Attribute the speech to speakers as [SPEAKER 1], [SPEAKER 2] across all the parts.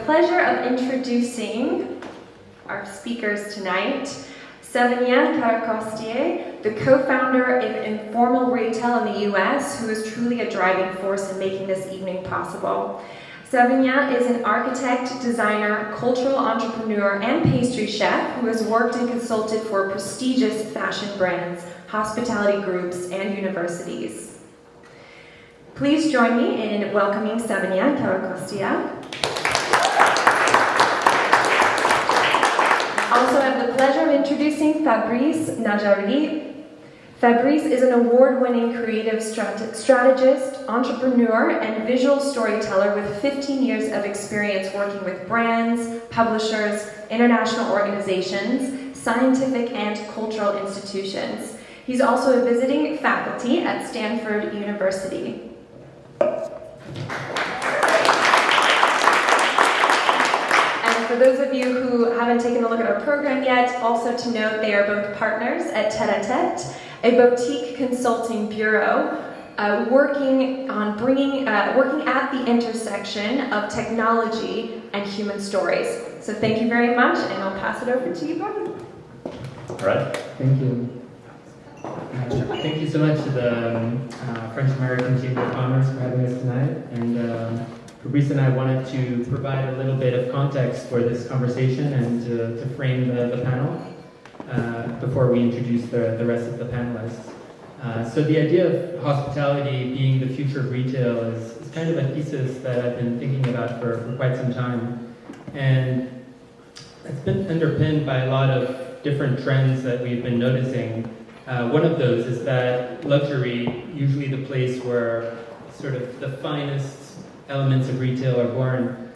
[SPEAKER 1] pleasure of introducing our speakers tonight. Savinien, Caracostea, the co-founder of Informal Retail in the US, who is truly a driving force in making this evening possible. Savinien is an architect, designer, cultural entrepreneur, and pastry chef who has worked and consulted for prestigious fashion brands, hospitality groups, and universities. Please join me in welcoming Savinien, Caracostea. Also, I have the pleasure of introducing Fabrice, Nadjari. Fabrice is an award-winning creative strategist, entrepreneur, and visual storyteller with 15 years of experience working with brands, publishers, international organizations, scientific and cultural institutions. He's also a visiting faculty at Stanford University. And for those of you who haven't taken a look at our program yet, also to note they are both partners at TETATET, a boutique consulting bureau working at the intersection of technology and human stories. So thank you very much, and I'll pass it over to you both.
[SPEAKER 2] All right.
[SPEAKER 3] Thank you. Thank you so much to the French-American Chamber of Commerce for having us tonight. And Fabrice and I wanted to provide a little bit of context for this conversation and to frame the panel before we introduce the rest of the panelists. So the idea of hospitality being the future of retail is kind of a thesis that I've been thinking about for quite some time. And it's been underpinned by a lot of different trends that we've been noticing. One of those is that luxury, usually the place where sort of the finest elements of retail are born,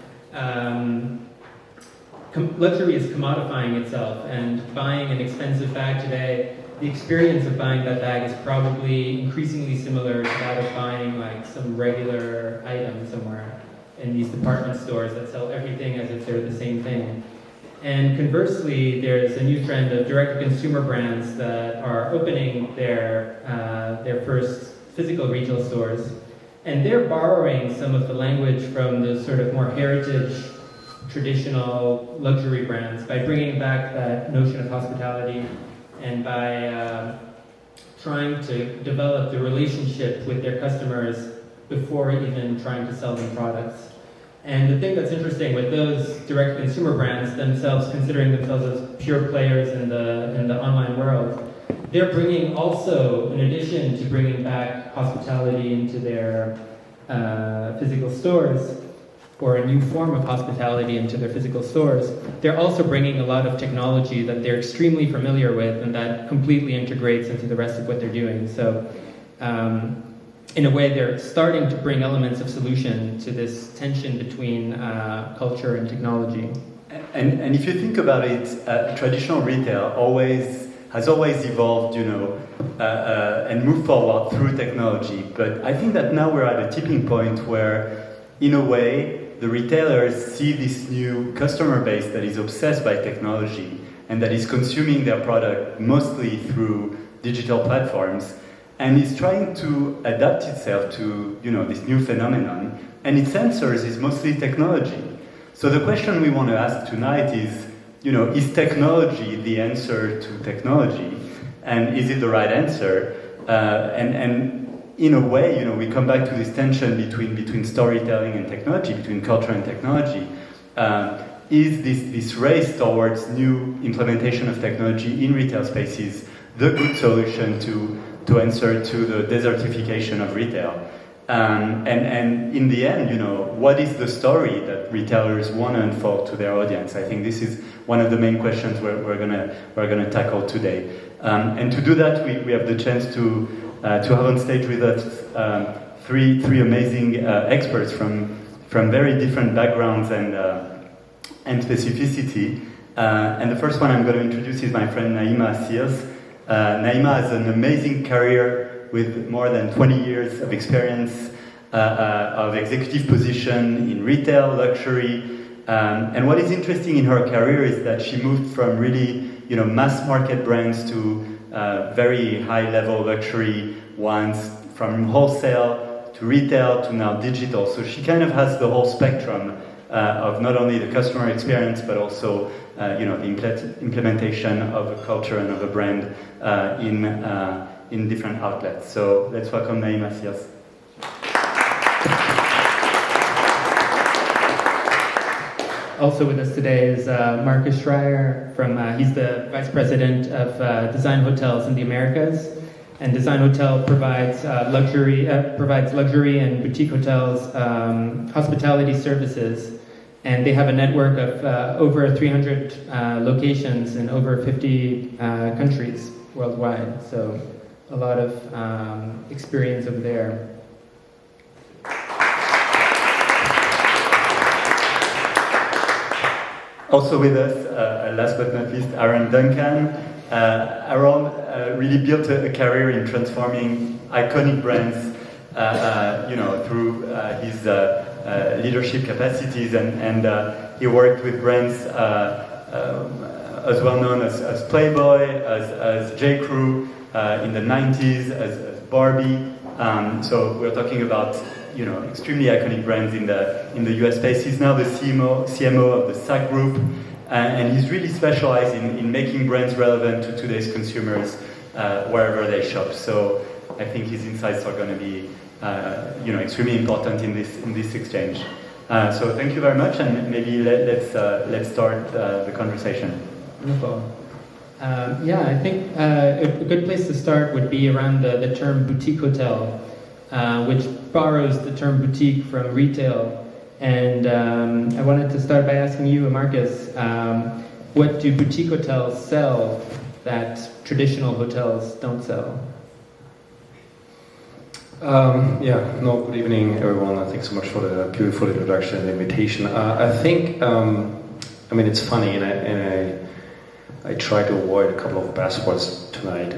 [SPEAKER 3] luxury is commodifying itself, and buying an expensive bag today, the experience of buying that bag is probably increasingly similar to that of buying like some regular item somewhere in these department stores that sell everything as if they're the same thing. And conversely, there's a new trend of direct-to-consumer brands that are opening their first physical retail stores, and they're borrowing some of the language from those sort of more heritage, traditional luxury brands by bringing back that notion of hospitality and by trying to develop the relationship with their customers before even trying to sell them products. And the thing that's interesting with those direct-to-consumer brands themselves, considering themselves as pure players in the online world, they're bringing also, in addition to bringing back hospitality into their physical stores, or a new form of hospitality into their physical stores, they're also bringing a lot of technology that they're extremely familiar with and that completely integrates into the rest of what they're doing. So, in a way, they're starting to bring elements of solution to this tension between culture and technology.
[SPEAKER 2] And if you think about it, traditional retail has always evolved, and moved forward through technology. But I think that now we're at a tipping point where, in a way, the retailers see this new customer base that is obsessed by technology and that is consuming their product mostly through digital platforms, and is trying to adapt itself to this new phenomenon, and its answers is mostly technology. So the question we want to ask tonight is technology the answer to technology, and is it the right answer? And in a way, we come back to this tension between storytelling and technology, between culture and technology. Is this race towards new implementation of technology in retail spaces the good solution to answer to the desertification of retail? And in the end, what is the story that retailers want to unfold to their audience? I think this is one of the main questions we're gonna tackle today. And to do that, we have the chance to have on stage with us three amazing experts from very different backgrounds and specificity. And the first one I'm going to introduce is my friend Naheima Sears. Naheima has an amazing career with more than 20 years of experience of executive position in retail, luxury. And what is interesting in her career is that she moved from really, mass market brands to very high level luxury ones, from wholesale to retail to now digital. So she kind of has the whole spectrum of not only the customer experience but also the implementation of a culture and of a brand in different outlets. So let's welcome Naheima, Sears.
[SPEAKER 3] Also with us today is Markus Schreyer he's the Vice President of Design Hotels in the Americas. And Design Hotel provides luxury and boutique hotels, hospitality services, and they have a network of over 300 locations in over 50 countries worldwide. So a lot of experience over there.
[SPEAKER 2] Also with us, last but not least, Duncan. Aaron really built a career in transforming iconic brands, through his leadership capacities, and he worked with brands as well known as Playboy, as J. Crew in the 90s, as Barbie. So we're talking about extremely iconic brands in the US space. He's now the CMO of the SAC Group. And he's really specialized in making brands relevant to today's consumers wherever they shop. So I think his insights are going to be, extremely important in this exchange. So thank you very much, and maybe let's start the conversation.
[SPEAKER 3] Wonderful. I think a good place to start would be around the term boutique hotel, which borrows the term boutique from retail. And I wanted to start by asking you, Markus, what do boutique hotels sell that traditional hotels don't sell?
[SPEAKER 4] Good evening, everyone. Thanks so much for the beautiful introduction and invitation. I think, it's funny, and I try to avoid a couple of buzzwords tonight.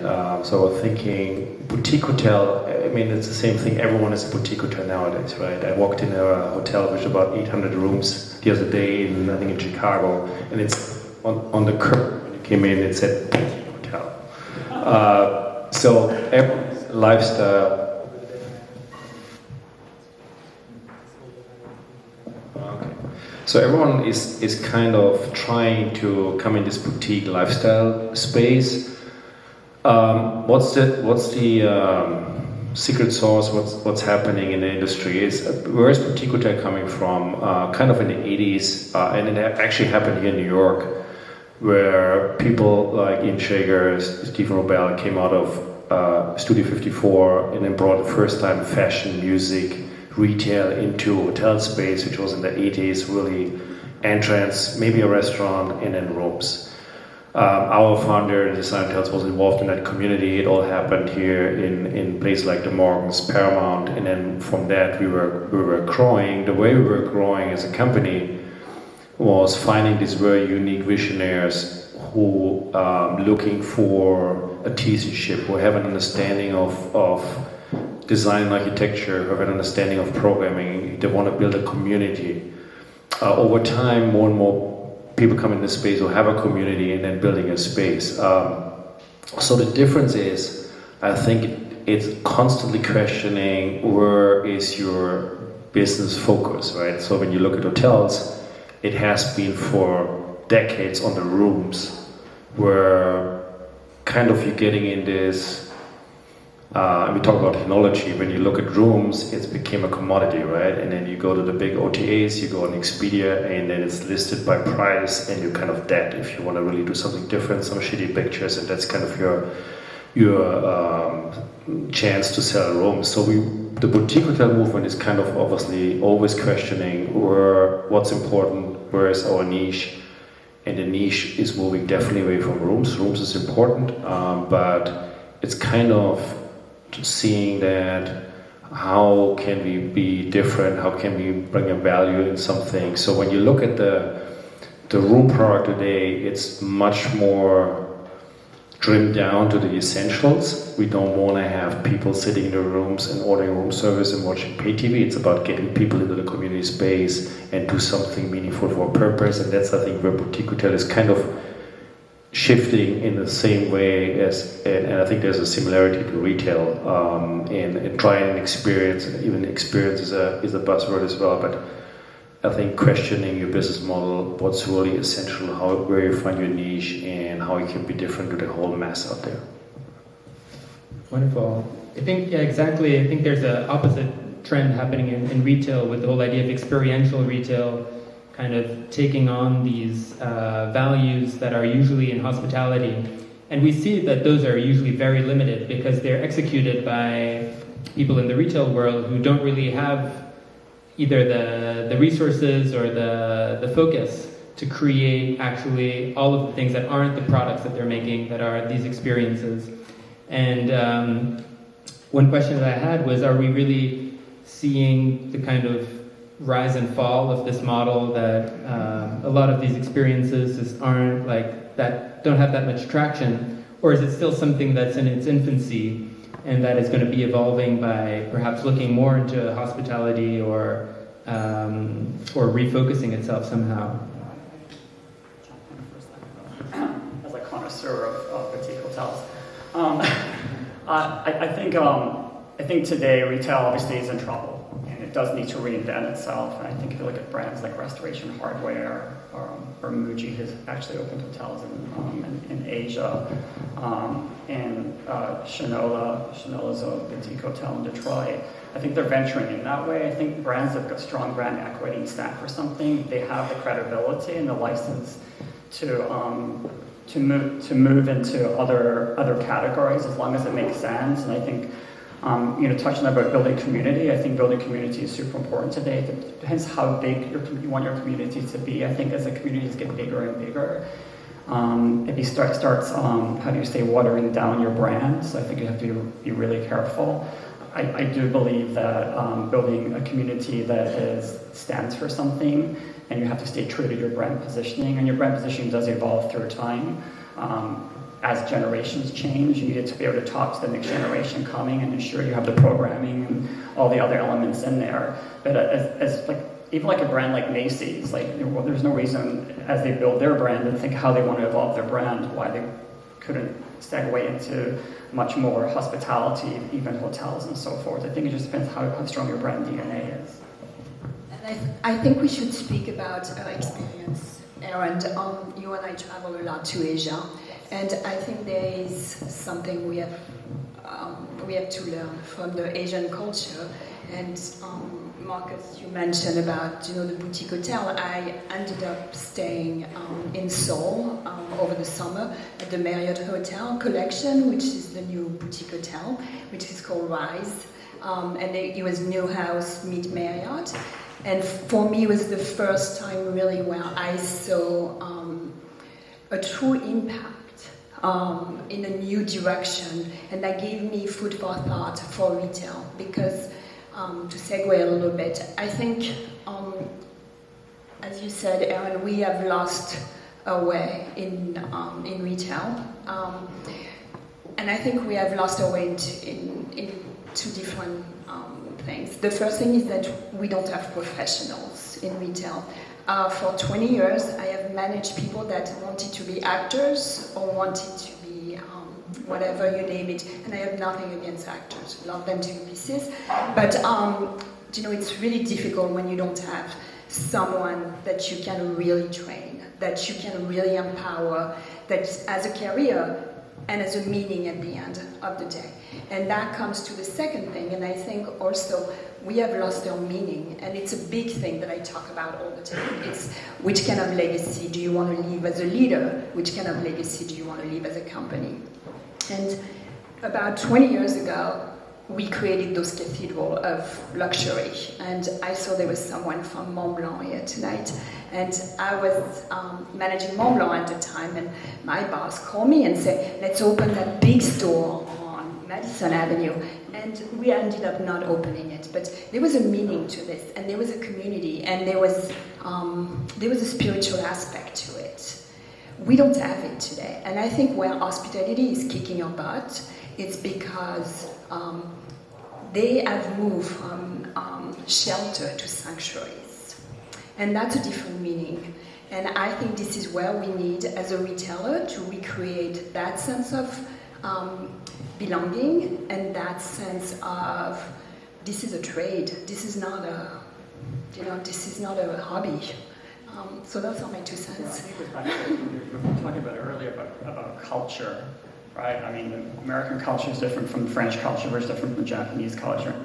[SPEAKER 4] So I was thinking, boutique hotel, it's the same thing. Everyone is a boutique hotel nowadays, right? I walked in a hotel which about 800 rooms the other day, in Chicago, and it's on the curb. When you came in, it said boutique hotel. So everyone's lifestyle. So everyone is kind of trying to come in this boutique lifestyle space. What's the secret sauce? What's happening in the industry? Where is boutique hotel coming from? Kind of in the 80s, and it actually happened here in New York, where people like Ian Shager, Stephen Robel came out of Studio 54 and then brought the first time fashion, music, retail into hotel space, which was in the 80s, really entrance, maybe a restaurant, and then rooms. Our founder, Design Hotels, was involved in that community. It all happened here in places like the Morgans, Paramount, and then from that we were growing. The way we were growing as a company was finding these very unique visionaries who looking for a artisanship, who have an understanding of design and architecture, who have an understanding of programming. They want to build a community. Over time, more and more people come in the space who have a community and then building a space. So the difference is, I think it's constantly questioning where is your business focus, right? So when you look at hotels, it has been for decades on the rooms, where kind of you're getting in this. We talk about technology. When you look at rooms, it's became a commodity, right? And then you go to the big OTAs, you go on Expedia, and then it's listed by price, and you're kind of dead if you want to really do something different, some shitty pictures, and that's kind of your chance to sell rooms. So the boutique hotel movement is kind of obviously always questioning what's important, where is our niche, and the niche is moving definitely away from rooms. Rooms is important, but it's kind of seeing that how can we be different, how can we bring a value in something. So when you look at the room product today, it's much more trimmed down to the essentials. We don't want to have people sitting in the rooms and ordering room service and watching pay TV. It's about getting people into the community space and do something meaningful for a purpose, and that's, I think, where boutique hotel is kind of shifting in the same way as, and I think there's a similarity to retail, and trying an experience. Even experience is a buzzword as well, but I think questioning your business model, what's really essential, where you find your niche, and how it can be different to the whole mass out there.
[SPEAKER 3] Wonderful. I think, yeah, exactly. I think there's an opposite trend happening in retail with the whole idea of experiential retail kind of taking on these values that are usually in hospitality. And we see that those are usually very limited because they're executed by people in the retail world who don't really have either the resources or the focus to create actually all of the things that aren't the products that they're making, that are these experiences. And one question that I had was, are we really seeing the kind of rise and fall of this model that a lot of these experiences just aren't like, that don't have that much traction? Or is it still something that's in its infancy and that is going to be evolving by perhaps looking more into hospitality or refocusing itself somehow?
[SPEAKER 5] As a connoisseur of boutique hotels, I think today retail obviously is in trouble, and it does need to reinvent itself. And I think if you look at brands like Restoration Hardware or Muji, has actually opened hotels in Asia, and Shannola's a boutique hotel in Detroit. I think they're venturing in that way. I think brands that have got strong brand equity and stand for something, they have the credibility and the license to move into other categories as long as it makes sense. And I think touching about building community, I think building community is super important today. It depends how big you want your community to be. I think as the communities get bigger and bigger, if you starts watering down your brand, so I think you have to be really careful. I do believe that building a community that stands for something, and you have to stay true to your brand positioning, and your brand positioning does evolve through time. As generations change, you need to be able to talk to the next generation coming and ensure you have the programming and all the other elements in there. But even like a brand like Macy's, there's no reason as they build their brand and think how they want to evolve their brand, why they couldn't segue into much more hospitality, even hotels and so forth. I think it just depends how strong your brand DNA is.
[SPEAKER 6] And I think we should speak about experience. Aaron, you and I travel a lot to Asia, and I think there is something we have to learn from the Asian culture. And Markus, you mentioned about the boutique hotel. I ended up staying in Seoul over the summer at the Marriott Hotel Collection, which is the new boutique hotel, which is called Rise, and it was New House meet Marriott. And for me, it was the first time really where I saw a true impact in a new direction, and that gave me food for thought for retail. Because to segue a little bit, I think, as you said, Aaron, we have lost our way in retail, and I think we have lost our way in two different things. The first thing is that we don't have professionals in retail. For 20 years, I have managed people that wanted to be actors or wanted to be whatever you name it, and I have nothing against actors. Love them to pieces, but it's really difficult when you don't have someone that you can really train, that you can really empower, that as a career and as a meaning at the end of the day. And that comes to the second thing, and I think also we have lost our meaning, and it's a big thing that I talk about all the time. It's which kind of legacy do you want to leave as a leader? Which kind of legacy do you want to leave as a company? And about 20 years ago, we created those cathedrals of luxury, and I saw there was someone from Mont Blanc here tonight, and I was managing Mont Blanc at the time, and my boss called me and said, let's open that big store on Madison Avenue, and we ended up not opening it, but there was a meaning to this, and there was a community, and there was a spiritual aspect to it. We don't have it today, and I think where hospitality is kicking our butt, it's because they have moved from shelter to sanctuaries, and that's a different meaning. And I think this is where we need, as a retailer, to recreate that sense of belonging and that sense of this is a trade. This is not this is not a hobby. So those are my 2
[SPEAKER 5] Yeah, I
[SPEAKER 6] cents.
[SPEAKER 5] think it was back to what we were talking about earlier about culture, right? I mean, the American culture is different from the French culture, very different from the Japanese culture.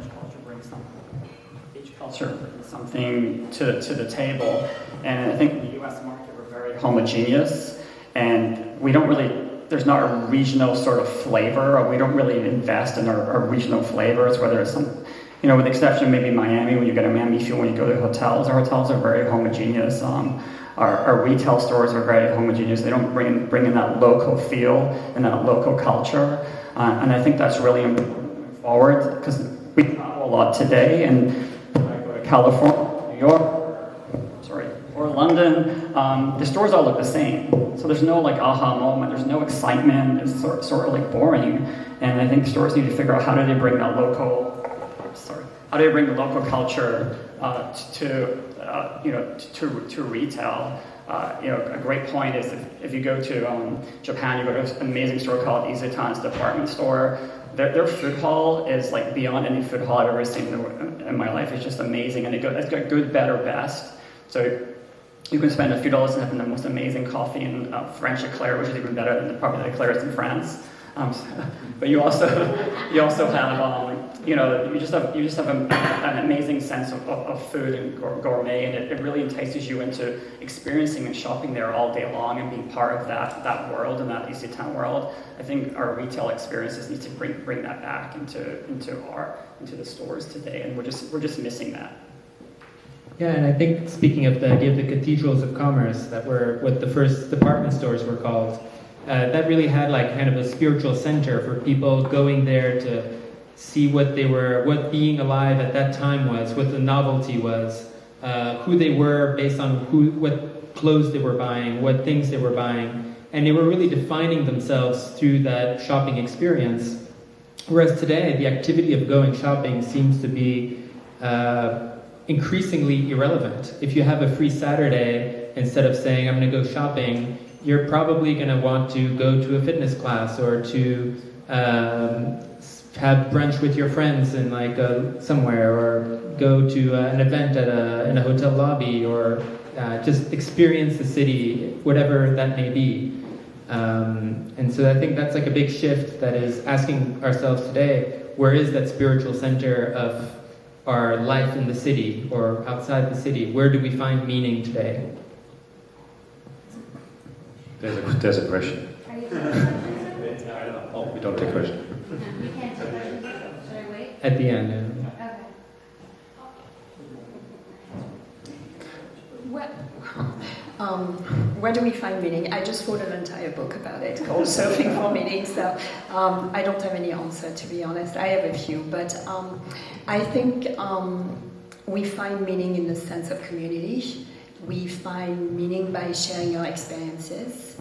[SPEAKER 5] Each culture brings something to the table, and I think in the U.S. market we're very homogeneous, and we don't really. There's not a regional sort of flavor, or we don't really invest in our regional flavors, whether it's some, with the exception of maybe Miami, when you get a Miami feel when you go to hotels, our hotels are very homogeneous. Our retail stores are very homogeneous. They don't bring in that local feel and that local culture, and I think that's really important moving forward, because we travel a lot today, and I go to California, New York, or London, the stores all look the same. So there's no like aha moment, there's no excitement, it's sort of like boring. And I think stores need to figure out how do they bring that how do they bring the local culture to retail. A great point is if you go to Japan, you go to an amazing store called Isetan's department store. Their food hall is like beyond any food hall I've ever seen in my life. It's just amazing, and it's got good, better, best. So you can spend a few dollars and have the most amazing coffee in French eclair, which is even better than probably the eclairs in France. But you also have you just have an amazing sense of food and gourmet, and it really entices you into experiencing and shopping there all day long and being part of that world and that Isetan world. I think our retail experiences need to bring that back into the stores today, and we're just missing that.
[SPEAKER 3] Yeah, and I think speaking of the idea of the cathedrals of commerce, that were what the first department stores were called, that really had like kind of a spiritual center for people going there to see what being alive at that time was, what the novelty was, who they were based on what clothes they were buying, what things they were buying, and they were really defining themselves through that shopping experience. Whereas today, the activity of going shopping seems to be increasingly irrelevant. If you have a free Saturday, instead of saying, I'm going to go shopping, you're probably going to want to go to a fitness class or to have brunch with your friends in somewhere, or go to an event in a hotel lobby, or just experience the city, whatever that may be. And so I think that's like a big shift that is asking ourselves today, where is that spiritual center of our life in the city or outside the city? Where do we find meaning today?
[SPEAKER 4] There's a question. Oh, we don't take questions.
[SPEAKER 7] We can't take questions. Should I wait?
[SPEAKER 3] At the end.
[SPEAKER 7] Okay.
[SPEAKER 6] Where do we find meaning? I just wrote an entire book about it called Surfing for Meaning, so I don't have any answer, to be honest. I have a few, but I think we find meaning in the sense of community. We find meaning by sharing our experiences.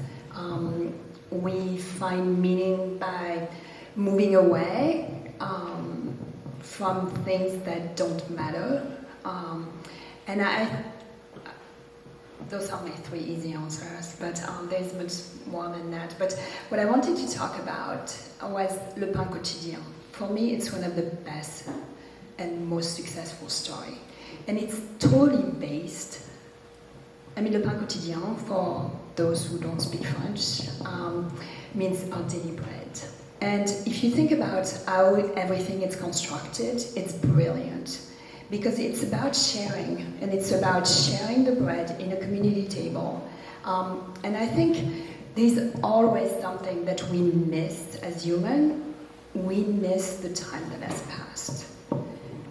[SPEAKER 6] We find meaning by moving away from things that don't matter. And those are my 3 easy answers, but there's much more than that. But what I wanted to talk about was Le Pain Quotidien. For me, it's one of the best and most successful stories. And it's totally based, Le Pain Quotidien, for those who don't speak French, means our daily bread. And if you think about how everything is constructed, it's brilliant. Because it's about sharing, and it's about sharing the bread in a community table. And I think there's always something that we miss as humans. We miss the time that has passed.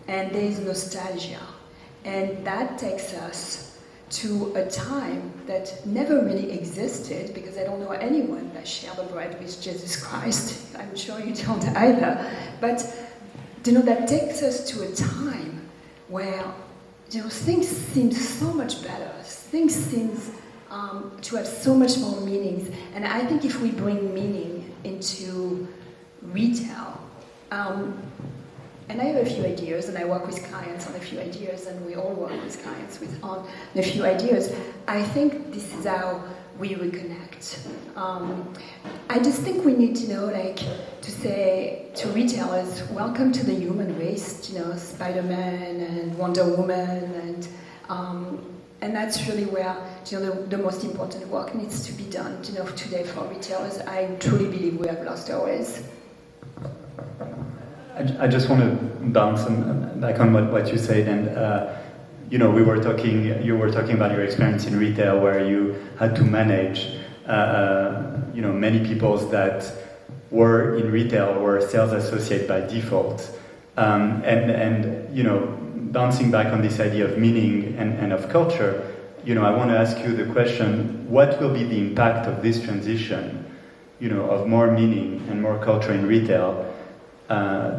[SPEAKER 6] And there's nostalgia. And that takes us to a time that never really existed, because I don't know anyone that shared the bread with Jesus Christ. I'm sure you don't either. But that takes us to a time where things seem so much better. Things seem to have so much more meanings. And I think if we bring meaning into retail, and I have a few ideas, and I work with clients on a few ideas, and we all work with clients on a few ideas, I think this is how we reconnect. I just think we need to know, like, to say to retailers, welcome to the human race, Spider-Man and Wonder Woman, and that's really where, the most important work needs to be done, today for retailers. I truly believe we have lost our ways.
[SPEAKER 2] I just want to bounce back on what you said, and you were talking about your experience in retail where you had to manage, many people that were in retail were sales associate by default, bouncing back on this idea of meaning and of culture, I want to ask you the question: what will be the impact of this transition, of more meaning and more culture in retail?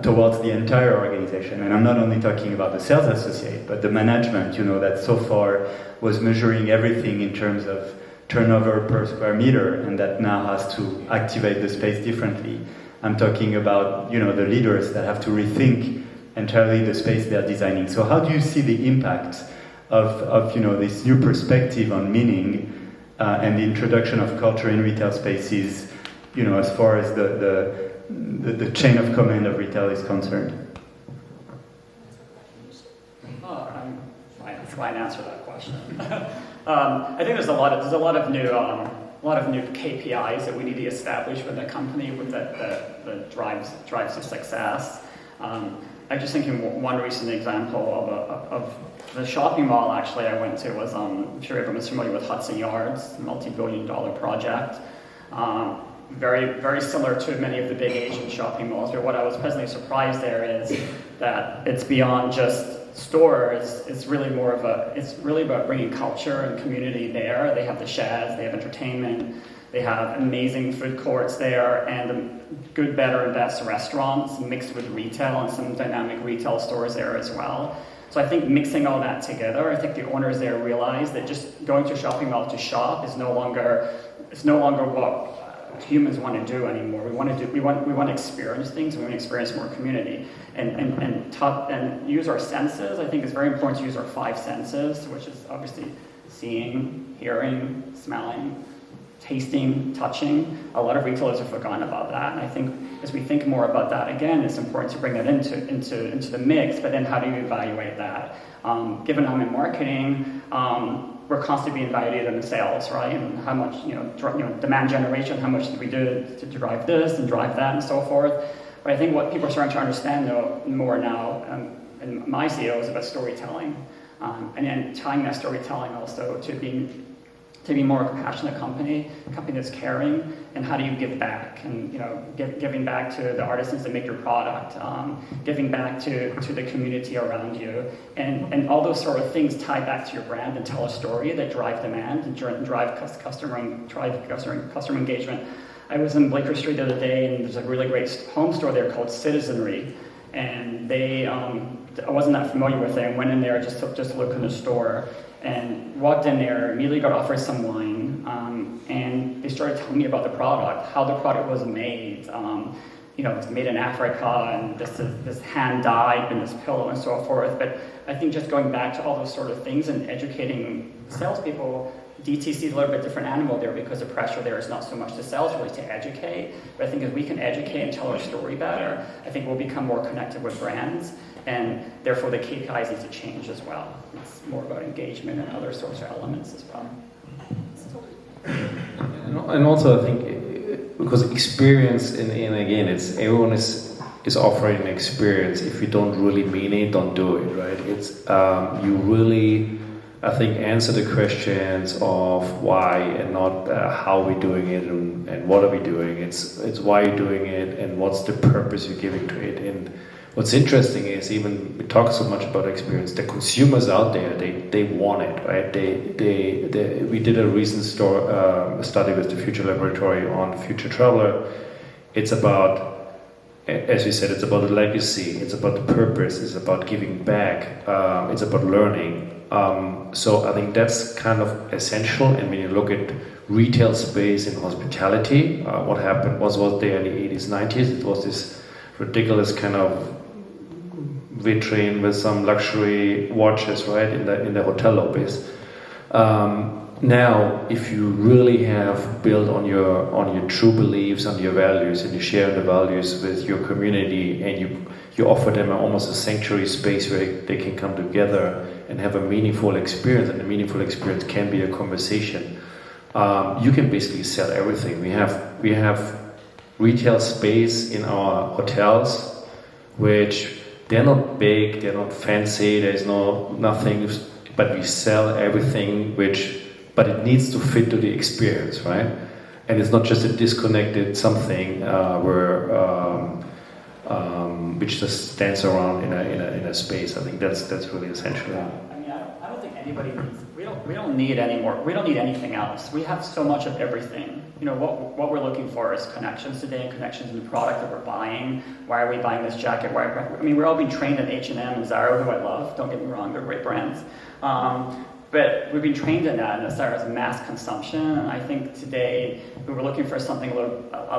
[SPEAKER 2] Towards the entire organization, and I'm not only talking about the sales associate, but the management, that so far was measuring everything in terms of turnover per square meter, and that now has to activate the space differently. I'm talking about, the leaders that have to rethink entirely the space they're designing. So how do you see the impact of this new perspective on meaning and the introduction of culture in retail spaces, as far as the chain of command of retail is concerned?
[SPEAKER 5] I'm fine to answer that question. I think there's a lot of new KPIs that we need to establish with the company that drives the success. I'm just thinking one recent example of the shopping mall actually I went to was, I'm sure everyone's familiar with Hudson Yards, multi-billion-dollar project. Very, very similar to many of the big Asian shopping malls, but what I was pleasantly surprised there is that it's beyond just stores. It's really about bringing culture and community there. They have the sheds, they have entertainment, they have amazing food courts there, and good, better, and best restaurants mixed with retail and some dynamic retail stores there as well. So I think mixing all that together, I think the owners there realize that just going to a shopping mall to shop is no longer what humans want to do anymore. We want to experience things. We want to experience more community and use our senses. I think it's very important to use our 5 senses, which is obviously seeing, hearing, smelling, tasting, touching. A lot of retailers have forgotten about that, and I think as we think more about that again, it's important to bring that into the mix. But then, how do you evaluate that? Given I'm in marketing, we're constantly being evaluated in sales, right? And how much, demand generation, how much did we do to drive this and drive that and so forth. But I think what people are starting to understand more now, and my CEO, is about storytelling, and then tying that storytelling also to be more a compassionate company that's caring, and how do you give back, and giving back to the artisans that make your product, giving back to the community around you, and all those sort of things tie back to your brand and tell a story that drive demand and drive customer engagement. I was in Blaker Street the other day, and there's a really great home store there called Citizenry, and they I wasn't that familiar with it, and went in there just to look in the store. And walked in there, immediately got offered some wine, and they started telling me about the product, how the product was made. It's made in Africa, and this hand dyed, and this pillow, and so forth. But I think just going back to all those sort of things and educating salespeople, DTC is a little bit different animal there, because the pressure there is not so much to sales, really to educate. But I think if we can educate and tell our story better, I think we'll become more connected with brands, and therefore the KPIs need to change as well. It's more about engagement and other sorts of elements as well.
[SPEAKER 4] And also I think, because experience, and again, it's everyone is offering an experience. If you don't really mean it, don't do it, right? It's you really, I think, answer the questions of why and not how we're doing it and what are we doing. It's why you're doing it and what's the purpose you're giving to it. And what's interesting is, even we talk so much about experience, the consumers out there, they want it, right? We did a recent study with the Future Laboratory on Future Traveler. It's about, as you said, it's about the legacy, it's about the purpose, it's about giving back, it's about learning. So I think that's kind of essential. And when you look at retail space in hospitality, what happened was there in the 80s, 90s, it was this ridiculous kind of vitrine with some luxury watches, right, in the hotel lobbies. now, if you really have built on your true beliefs, on your values, and you share the values with your community, and you offer them almost a sanctuary space where they can come together and have a meaningful experience, and the meaningful experience can be a conversation. You can basically sell everything. We have retail space in our hotels, which they're not big, they're not fancy, there's nothing, but we sell everything but it needs to fit to the experience, right? And it's not just a disconnected something which just stands around in a space. I think that's really essential.
[SPEAKER 5] I mean, I don't think anybody needs. We don't need any more. We don't need anything else. We have so much of everything. You know, what we're looking for is connections today, and connections in the product that we're buying. Why are we buying this jacket? We're all being trained at H&M and Zara, who I love. Don't get me wrong, they're great brands. But we've been trained in that, and as far as mass consumption. And I think today we were looking for something a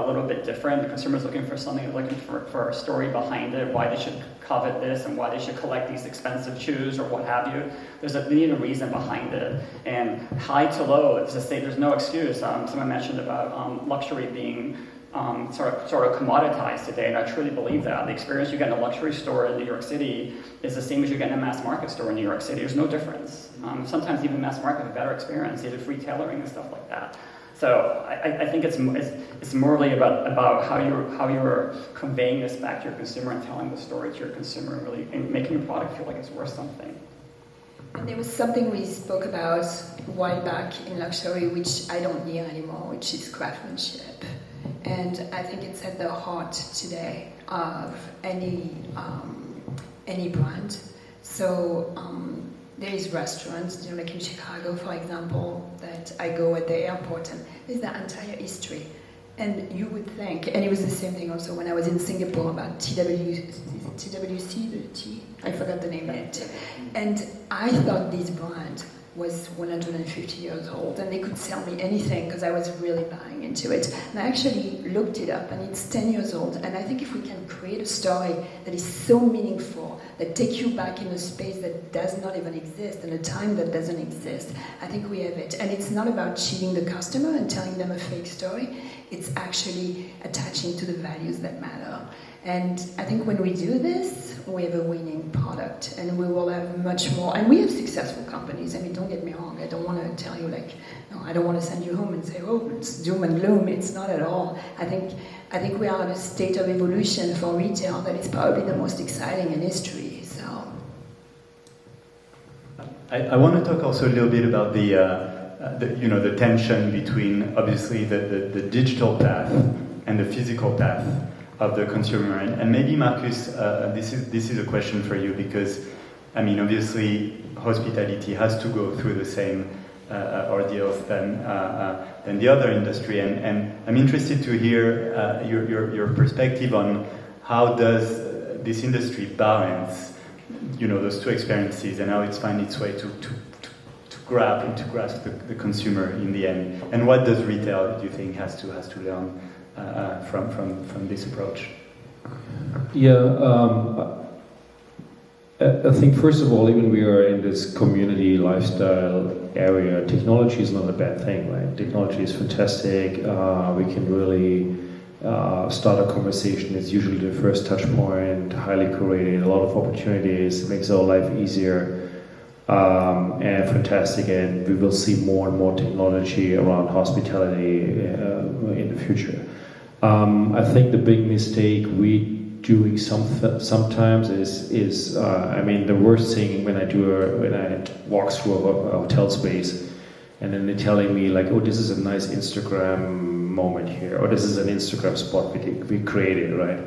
[SPEAKER 5] little bit different. The consumer's looking for something, looking for a story behind it, why they should covet this, and why they should collect these expensive shoes or what have you. They need a reason behind it. And high to low, it's just say there's no excuse. Someone mentioned about luxury being sort of commoditized today, and I truly believe that. The experience you get in a luxury store in New York City is the same as you get in a mass market store in New York City. There's no difference. Sometimes even mass market has a better experience, either free tailoring and stuff like that. So I think it's more really about how you're conveying this back to your consumer and telling the story to your consumer, and really making your product feel like it's worth something.
[SPEAKER 6] And there was something we spoke about a while back in luxury, which I don't hear anymore, which is craftsmanship. And I think it's at the heart today of any brand. So there is restaurants, like in Chicago, for example, that I go at the airport, and there's that entire history. And you would think, and it was the same thing also when I was in Singapore about TWC, I forgot the name of it. And I thought this brand was 150 years old, and they could sell me anything because I was really buying into it. And I actually looked it up, and it's 10 years old. And I think if we can create a story that is so meaningful, that takes you back in a space that does not even exist, and a time that doesn't exist, I think we have it. And it's not about cheating the customer and telling them a fake story. It's actually attaching to the values that matter. And I think when we do this, we have a winning product, and we will have much more. And we have successful companies. I mean, don't get me wrong. I don't want to tell you I don't want to send you home and say, oh, it's doom and gloom. It's not at all. I think we are in a state of evolution for retail that is probably the most exciting in history. So,
[SPEAKER 2] I want to talk also a little bit about the tension between obviously the digital path and the physical path of the consumer. And maybe Markus, this is a question for you, because I mean, obviously hospitality has to go through the same ordeals than the other industry, and I'm interested to hear your perspective on how does this industry balance those two experiences, and how it's finding its way to grasp the consumer in the end, and what does retail, do you think, has to learn from this approach?
[SPEAKER 4] Yeah, I think first of all, even we are in this community lifestyle area, technology is not a bad thing, right? Technology is fantastic. We can really start a conversation. It's usually the first touch point, highly curated, a lot of opportunities, makes our life easier, and fantastic. And we will see more and more technology around hospitality in the future. I think the big mistake we doing sometimes is I mean, the worst thing when I walk through a hotel space, and then they're telling me like, oh, this is a nice Instagram moment here, or this is an Instagram spot we created, right?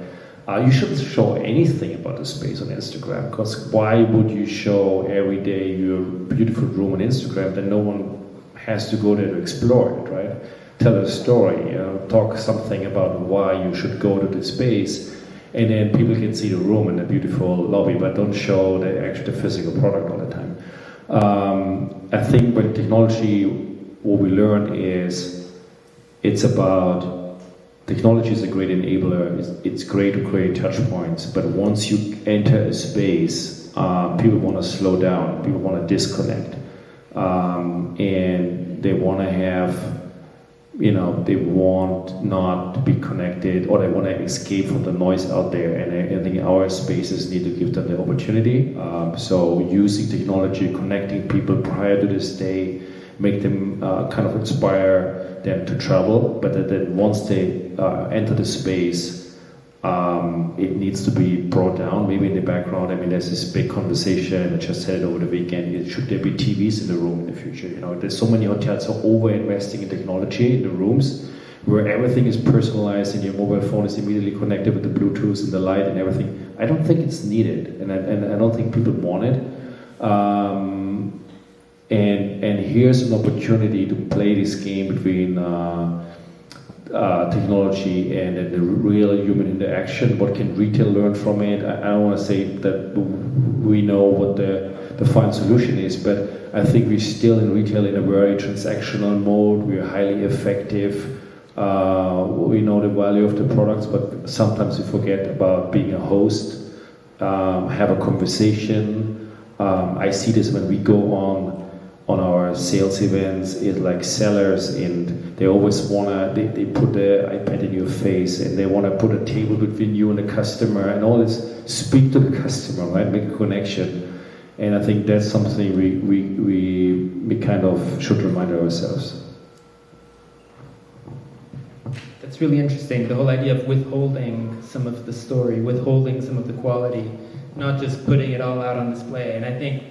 [SPEAKER 4] You shouldn't show anything about the space on Instagram, because why would you show every day your beautiful room on Instagram? Then no one has to go there to explore it, right? Tell a story, talk something about why you should go to this space, and then people can see the room and the beautiful lobby, but don't show the physical product all the time. I think when technology, what we learn is it's about technology is a great enabler. It's great to create touch points, but once you enter a space, people want to slow down, people want to disconnect, and they want to have, they want not to be connected, or they want to escape from the noise out there. And I think our spaces need to give them the opportunity. So using technology, connecting people prior to this day, make them kind of inspire them to travel. But then once they enter the space, it needs to be brought down, maybe in the background. I mean, there's this big conversation, I just said it over the weekend, should there be TVs in the room in the future? There's so many hotels are over-investing in technology in the rooms, where everything is personalized and your mobile phone is immediately connected with the Bluetooth and the light and everything. I don't think it's needed, and I don't think people want it. And here's an opportunity to play this game between technology and the real human interaction. What can retail learn from it? I don't want to say that we know what the final solution is, but I think we're still in retail in a very transactional mode. We're highly effective. We know the value of the products, but sometimes we forget about being a host, have a conversation. I see this when we go on our sales events. It's like sellers, and they always they put the iPad in your face, and they want to put a table between you and the customer, and all this, speak to the customer, right? Make a connection. And I think that's something we kind of should remind ourselves.
[SPEAKER 3] That's really interesting, the whole idea of withholding some of the story, withholding some of the quality, not just putting it all out on display. And I think,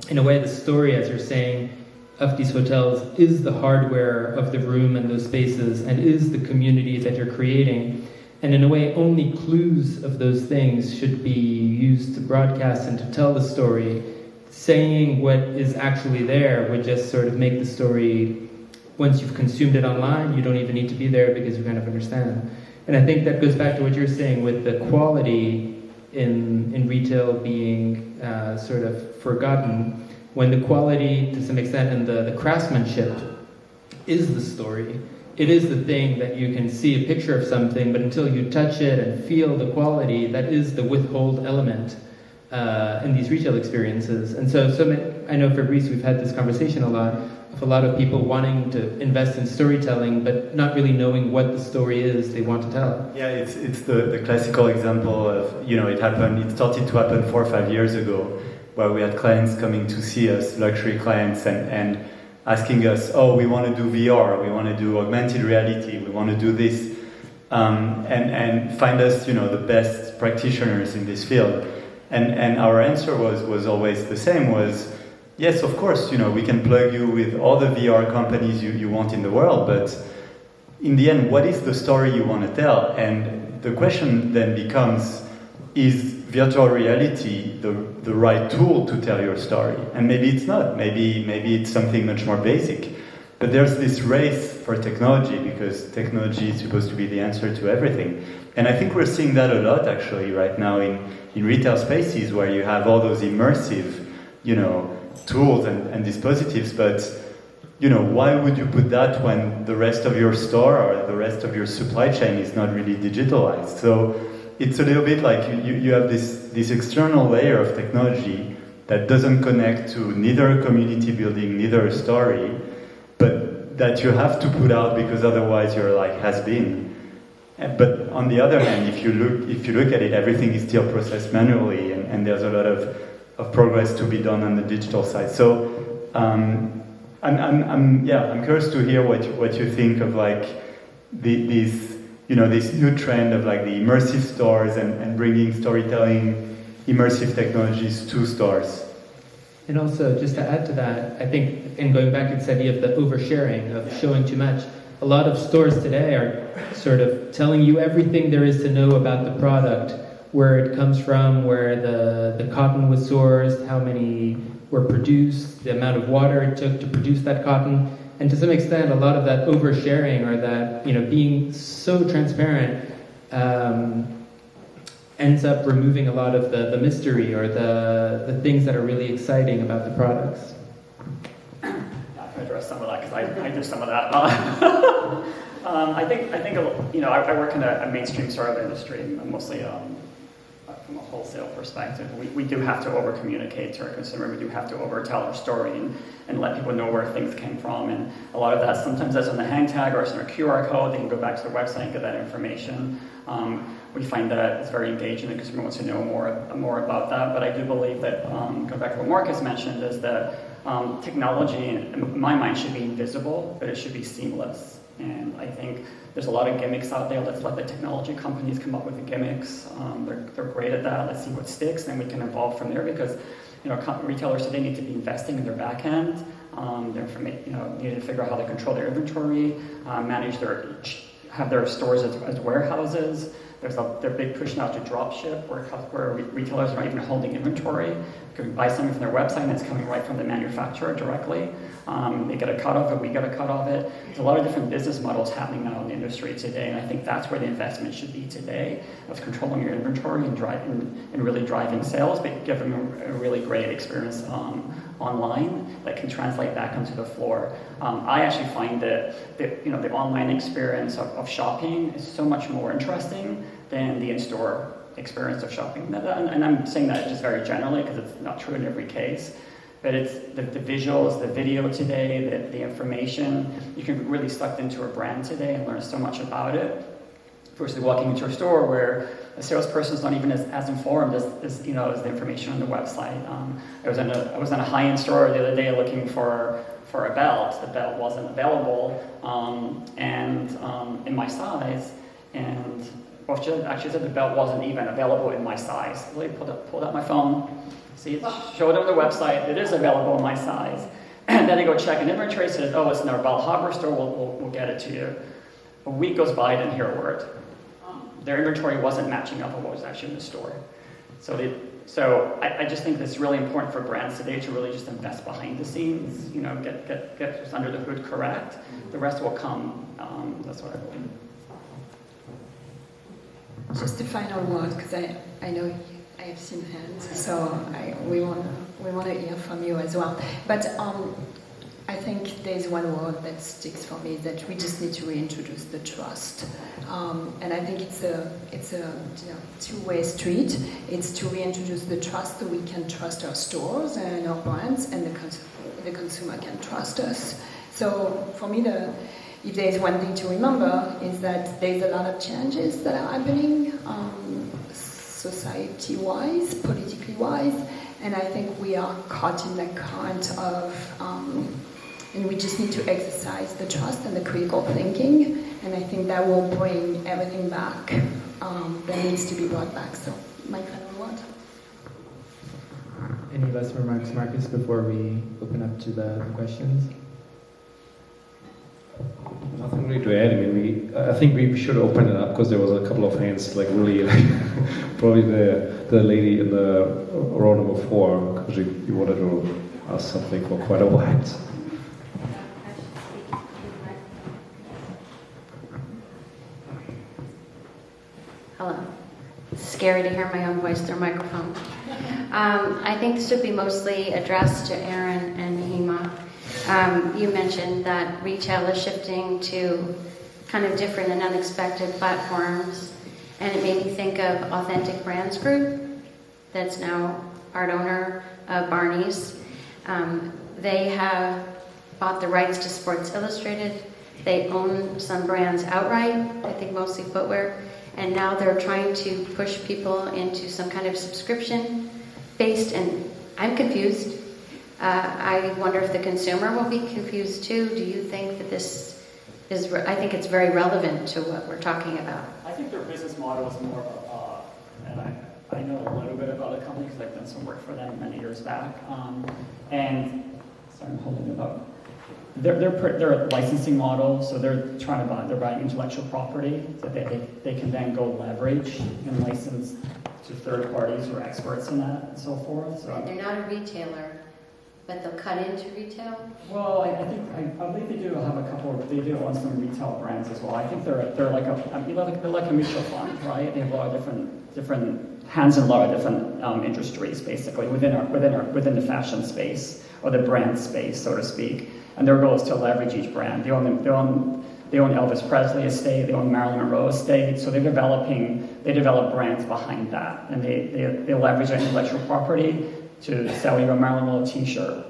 [SPEAKER 3] in a way, the story, as you're saying, of these hotels is the hardware of the room and those spaces, and is the community that you're creating. And in a way, only clues of those things should be used to broadcast and to tell the story. Saying what is actually there would just sort of make the story, once you've consumed it online, you don't even need to be there because you kind of understand. And I think that goes back to what you're saying with the quality in retail being sort of forgotten, when the quality, to some extent, and the craftsmanship is the story. It is the thing that you can see a picture of something, but until you touch it and feel the quality, that is the withhold element in these retail experiences. And so I know, Fabrice, we've had this conversation a lot, of a lot of people wanting to invest in storytelling, but not really knowing what the story is they want to tell.
[SPEAKER 2] Yeah, it's the classical example of, it started to happen 4 or 5 years ago, where we had clients coming to see us, luxury clients, and asking us, oh, we want to do VR, we want to do augmented reality, we want to do this, and find us, the best practitioners in this field. And our answer was always the same, was, yes, of course, we can plug you with all the VR companies you want in the world, but in the end, what is the story you want to tell? And the question then becomes, is virtual reality the right tool to tell your story? And maybe it's not. Maybe it's something much more basic. But there's this race for technology, because technology is supposed to be the answer to everything. And I think we're seeing that a lot, actually, right now in retail spaces, where you have all those immersive, tools and dispositives, but why would you put that when the rest of your store or the rest of your supply chain is not really digitalized? So it's a little bit like you have this external layer of technology that doesn't connect to neither a community building, neither a story, but that you have to put out because otherwise you're like has been. But on the other hand, if you look at it, everything is still processed manually, and there's a lot of progress to be done on the digital side. So I'm curious to hear what you think of like this new trend of like the immersive stores and bringing storytelling, immersive technologies to stores.
[SPEAKER 3] And also, just to add to that, I think, and going back to this idea of the oversharing, of showing too much, a lot of stores today are sort of telling you everything there is to know about the product, where it comes from, where the cotton was sourced, how many were produced, the amount of water it took to produce that cotton. And to some extent, a lot of that oversharing, or that, being so transparent, ends up removing a lot of the mystery, or the things that are really exciting about the products.
[SPEAKER 5] I can address some of that, because I do some of that. I think I work in a mainstream startup industry, mostly from a whole wholesale perspective. We do have to over-communicate to our consumer. We do have to over-tell our story and let people know where things came from. And a lot of that, sometimes that's on the hang tag or it's on a QR code. They can go back to the website and get that information. We find that it's very engaging. The consumer wants to know more about that. But I do believe that, going back to what Markus mentioned, is that technology, in my mind, should be invisible, but it should be seamless. And I think there's a lot of gimmicks out there. Let's let the technology companies come up with the gimmicks. They're great at that. Let's see what sticks, and we can evolve from there. Because retailers today need to be investing in their back end. Need to figure out how they control their inventory, have their stores as warehouses. There's a big push now to drop ship, where retailers are not even holding inventory. You can buy something from their website and it's coming right from the manufacturer directly. They get a cut of it, we get a cut of it. There's a lot of different business models happening now in the industry today, and I think that's where the investment should be today, of controlling your inventory and really driving sales, but giving them a really great experience online that can translate back onto the floor. I actually find that the online experience of shopping is so much more interesting than the in-store experience of shopping. And I'm saying that just very generally because it's not true in every case. But it's the visuals, the video today, the information. You can really sucked into a brand today and learn so much about it. Versus walking into a store where a salesperson is not even as informed as the information on the website. I was in a high-end store the other day looking for a belt. The belt wasn't available in my size, and she said the belt wasn't even available in my size. I pulled out my phone. See, it showed on the website, it is available in my size. And then I go check an inventory, says, oh, it's in our Bell Harbor store, we'll get it to you. A week goes by, I didn't hear a word. Their inventory wasn't matching up with what was actually in the store. So I just think it's really important for brands today to really just invest behind the scenes, get what's under the hood correct. The rest will come. That's what I believe.
[SPEAKER 6] Just a final word, because I know I have seen hands, so we want to hear from you as well. But I think there's one word that sticks for me, that we just need to reintroduce the trust. And I think it's a two-way street. It's to reintroduce the trust so we can trust our stores and our brands, and the consumer can trust us. So for me, if there's one thing to remember, is that there's a lot of changes that are happening, society-wise, politically-wise, and I think we are caught in the current of, and we just need to exercise the trust and the critical thinking, and I think that will bring everything back that needs to be brought back. So, my final word.
[SPEAKER 3] Any last remarks, Markus, before we open up to the questions?
[SPEAKER 4] Nothing really to add. I mean, I think we should open it up because there was a couple of hands, really, probably the lady in the row number 4, because you wanted to ask something for quite a while.
[SPEAKER 7] Hello. It's scary to hear my own voice through a microphone. I think this would be mostly addressed to Aaron and Naheima. You mentioned that retail is shifting to kind of different and unexpected platforms, and it made me think of Authentic Brands Group, that's now part owner of Barney's. They have bought the rights to Sports Illustrated. They own some brands outright, I think mostly footwear, and now they're trying to push people into some kind of subscription-based, and I'm confused. I wonder if the consumer will be confused too. Do you think that this is, I think it's very relevant to what we're talking about.
[SPEAKER 5] I think their business model is more of and I know a little bit about the company because I've done some work for them many years back. And sorry, I'm holding it up. They're a licensing model, so they're buying intellectual property that they can then go leverage and license to third parties who are experts in that and so forth. So
[SPEAKER 7] They're not a retailer, but they'll cut into retail?
[SPEAKER 5] Well, I believe they do have a couple. They do own some retail brands as well. I think they're like a mutual fund, right? They have a lot of different hands in a lot of different industries, basically within the fashion space or the brand space, so to speak. And their goal is to leverage each brand. They own they own Elvis Presley estate, they own Marilyn Monroe estate, so they develop brands behind that, and they leverage their intellectual property to sell you a Marilyn Monroe t-shirt.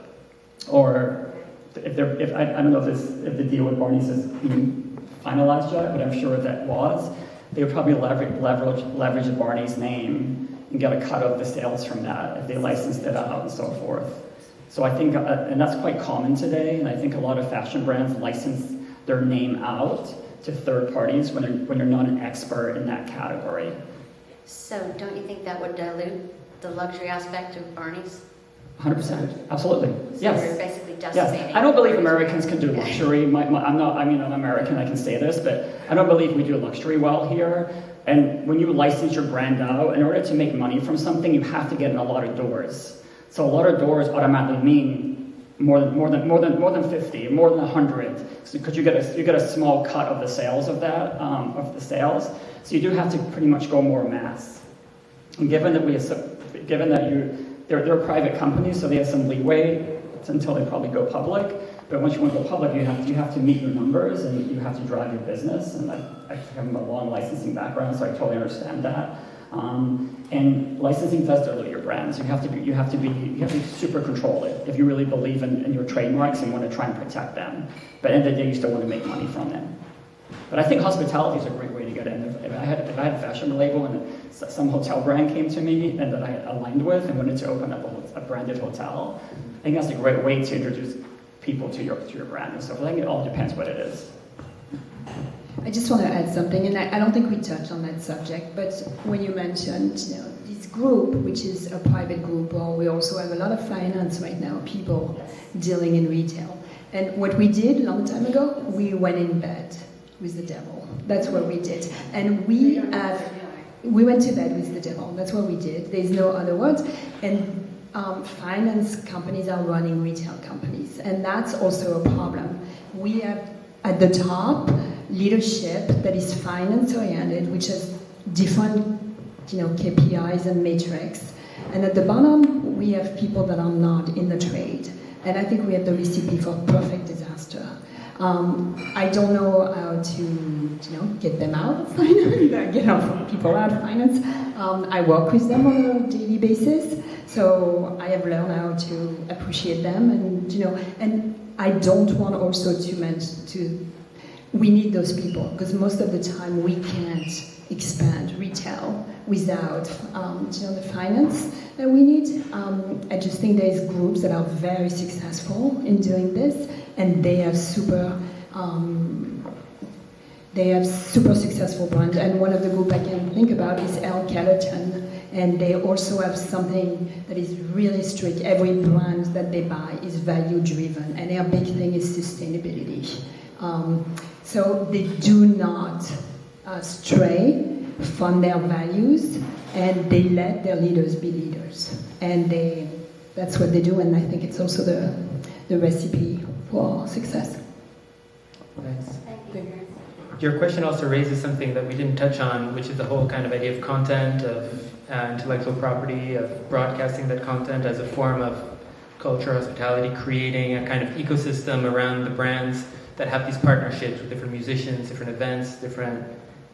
[SPEAKER 5] Or if I don't know if the deal with Barney's is even finalized yet, but I'm sure that was, they would probably leverage Barney's name and get a cut of the sales from that if they licensed it out and so forth. So I think, and that's quite common today, and I think a lot of fashion brands license their name out to third parties when you're not an expert in that category.
[SPEAKER 7] So don't you think that would dilute the luxury aspect of Barney's?
[SPEAKER 5] 100%, absolutely.
[SPEAKER 7] So
[SPEAKER 5] Yes.
[SPEAKER 7] we're basically decimating.
[SPEAKER 5] Yes. I don't believe Americans can do luxury. I'm American, I can say this, but I don't believe we do luxury well here. And when you license your brand out, in order to make money from something, you have to get in a lot of doors. So a lot of doors automatically mean more than 50, more than 100, because you get a small cut of the sales of that of the sales. So you do have to pretty much go more mass. And given that they're a private company, so they have some leeway until they probably go public. But once you want to go public, you have to meet your numbers and you have to drive your business. And I have a long licensing background, so I totally understand that. And licensing does dilute your brands. You have to be super controlled if you really believe in your trademarks and want to try and protect them. But at the end of the day, you still want to make money from them. But I think hospitality is a great way to get in. If I had a fashion label and some hotel brand came to me and that I aligned with and wanted to open up a branded hotel, I think that's a great way to introduce people to your brand and stuff. I think it all depends what it is.
[SPEAKER 8] I just want to add something, and I don't think we touched on that subject, but when you mentioned this group, which is a private group, or we also have a lot of finance right now, people dealing in retail. And what we did a long time ago, we went in bed with the devil. That's what we did. And we went to bed with the devil. That's what we did. There's no other words. And finance companies are running retail companies, and that's also a problem. We have at the top leadership that is finance oriented, which has different KPIs and metrics, and at the bottom we have people that are not in the trade, and I think we have the recipe for perfect disaster. I don't know how to get them out of finance, get people out of finance. I work with them on a daily basis, so I have learned how to appreciate them, and I don't want also we need those people, because most of the time we can't expand retail without the finance that we need. I just think there's groups that are very successful in doing this, and they have super successful brands. And one of the groups I can think about is L. Kellerton, and they also have something that is really strict. Every brand that they buy is value driven, and their big thing is sustainability. So they do not stray from their values, and they let their leaders be leaders. And that's what they do, and I think it's also the recipe for success.
[SPEAKER 3] Thanks.
[SPEAKER 7] Thank you.
[SPEAKER 3] Your question also raises something that we didn't touch on, which is the whole kind of idea of content, of intellectual property, of broadcasting that content as a form of culture, hospitality, creating a kind of ecosystem around the brands that have these partnerships with different musicians, different events, different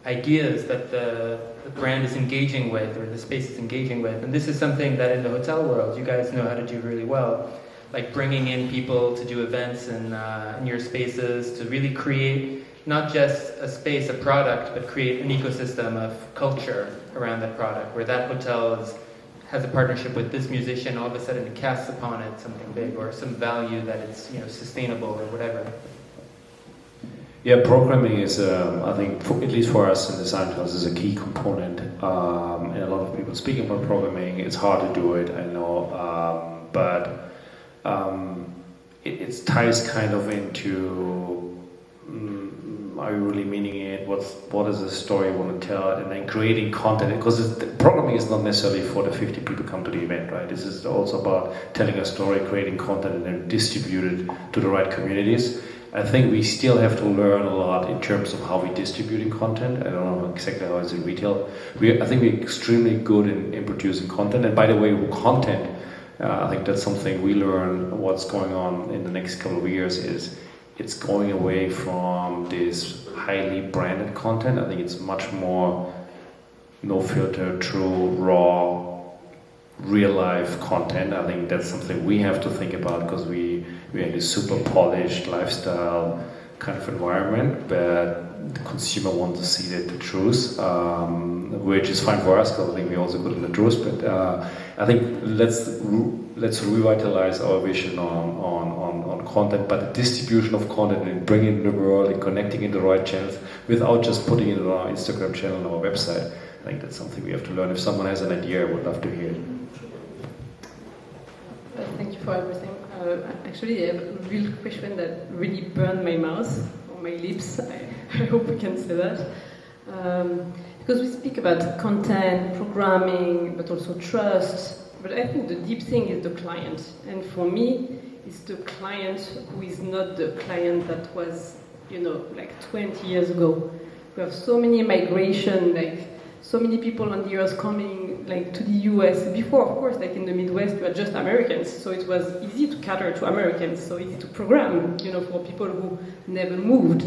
[SPEAKER 3] ideas that the brand is engaging with, or the space is engaging with. And this is something that in the hotel world, you guys know how to do really well. Like bringing in people to do events in your spaces, to really create not just a space, a product, but create an ecosystem of culture around that product, where that hotel has a partnership with this musician, all of a sudden it casts upon it something big, or some value that it's sustainable or whatever.
[SPEAKER 4] Yeah, programming is, I think, at least for us in design class, is a key component. And a lot of people speaking about programming, it's hard to do it, I know, but it ties kind of into, are you really meaning it? What is the story you want to tell? And then creating content, because programming is not necessarily for the 50 people come to the event, right? This is also about telling a story, creating content, and then distribute it to the right communities. I think we still have to learn a lot in terms of how we're distributing content. I don't know exactly how it's in retail. I think we're extremely good in producing content. And by the way, content, I think that's something we learn what's going on in the next couple of years is it's going away from this highly branded content. I think it's much more no filter, true, raw, real life content. I think that's something we have to think about because we're in this super polished lifestyle kind of environment, but the consumer wants to see the truth, which is fine for us because I think we're also good in the truth. But I think let's revitalize our vision on content, but the distribution of content and bringing it in the world and connecting in the right channels without just putting it on our Instagram channel or our website. I think that's something we have to learn. If someone has an idea, I would love to hear it.
[SPEAKER 9] Thank you for everything. Actually, I have a real question that really burned my mouth or my lips. I hope we can say that. Because we speak about content, programming, but also trust. But I think the deep thing is the client. And for me, it's the client who is not the client that was, like 20 years ago. We have so many migration, like so many people on the earth coming like to the US. Before, of course, like in the Midwest, we were just Americans, so it was easy to cater to Americans, so easy to program, for people who never moved.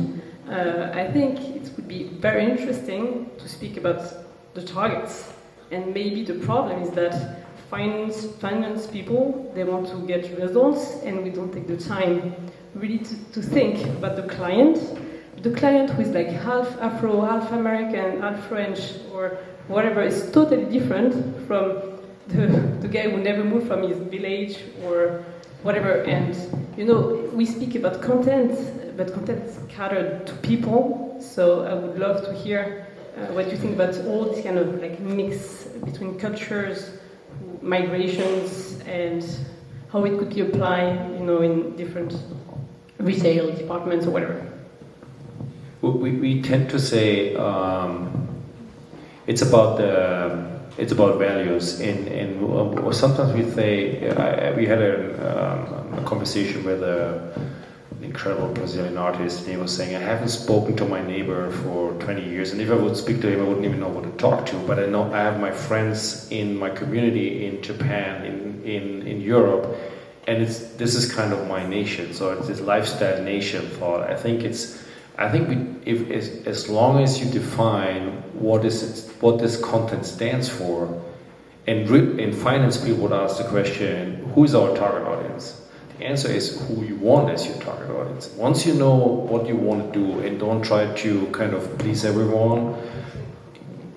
[SPEAKER 9] I think it would be very interesting to speak about the targets. And maybe the problem is that finance people, they want to get results, and we don't take the time really to think about the client. The client who is like half Afro, half American, half French, or whatever, is totally different from the guy who never moved from his village or whatever. And we speak about content, but content is catered to people. So I would love to hear what you think about all this kind of like mix between cultures, migrations, and how it could be applied, in different retail departments or whatever.
[SPEAKER 4] We tend to say it's about values, and sometimes we say we had a conversation with an incredible Brazilian artist, and he was saying, I haven't spoken to my neighbor for 20 years, and if I would speak to him, I wouldn't even know what to talk to. But I know I have my friends in my community in Japan, in Europe, and this is kind of my nation. So it's this lifestyle nation thought. I think as long as you define what this content stands for, and finance people would ask the question, who is our target audience? The answer is who you want as your target audience. Once you know what you want to do and don't try to kind of please everyone,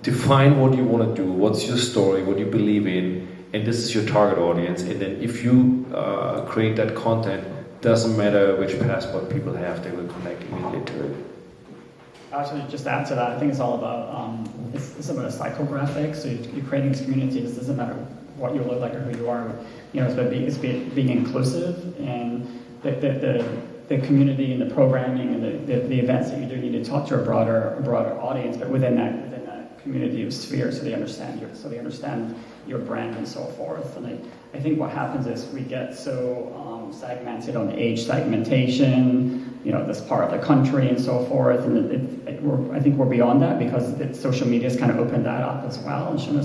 [SPEAKER 4] define what you want to do, what's your story, what you believe in, and this is your target audience. And then if you create that content, doesn't matter which passport people have, they will connect immediately to it.
[SPEAKER 5] Actually, just to add to that, I think it's all about it's about a psychographic. So you're creating these communities. It doesn't matter what you look like or who you are. It's about being inclusive, and the community and the programming and the events that you do need to talk to a broader audience, but within that community of sphere, so they understand your brand and so forth. And I think what happens is we get so segmented on age segmentation, this part of the country and so forth, and I think we're beyond that because social media has kind of opened that up as well and shown